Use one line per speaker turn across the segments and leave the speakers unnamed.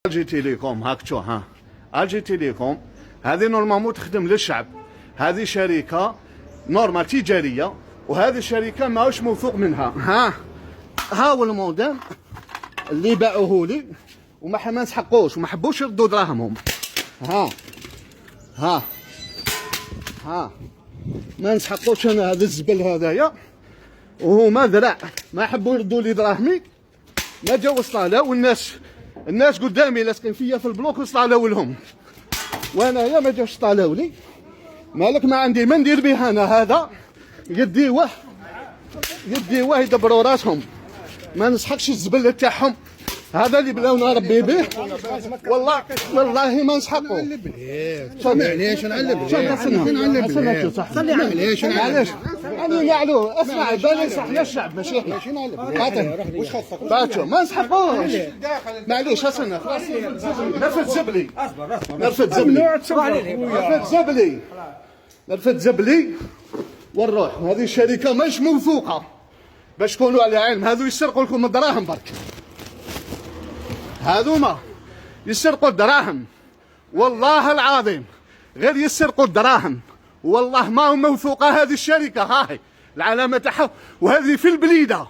الجي تيليكوم هاكتو ها الجي تيليكوم هذه نورمالمون تخدم للشعب. هذه شركه نورمال تجاريه، وهذه شركه ماهوش موثوق منها. ها هو الموديل اللي باعوه لي وما نسحقوش وما حبوش يردوا دراهمهم. ها ما نسحقوش انا هذا الزبل هذايا، وهما ذراع ما حبوا يردوا لي دراهمي. ما جاو وصلاله، والناس قدامي لاصقين فيا في البلوك وصلاله لهم، وانايا ما جاوش طالعوا لي. مالك ما عندي ما ندير به انا. هذا يديوه يدبروا راسهم، ما نسحقش الزبل تاعهم. هذا اللي بلاونا ربي به، والله ما نسحقوا.
معليش نعلم معليش
انا نعلو اسمع بالي صحنا الشعب ماشي احنا. باتو ما نسحقوش. معليش اسنى خلاص. نرفد زبلي ونروح. هذه الشركه مش موثوقه باش تكونوا على علم. هذو يسرقوا لكم الدراهم برك، هذوما يسرقوا الدراهم والله العظيم، غير يسرقوا الدراهم والله ما هو موثوقه. هذه الشركه هاي العلامه تاعها، وهذه في البليده،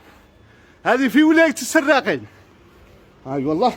هذه في ولايه السراقين. هاي والله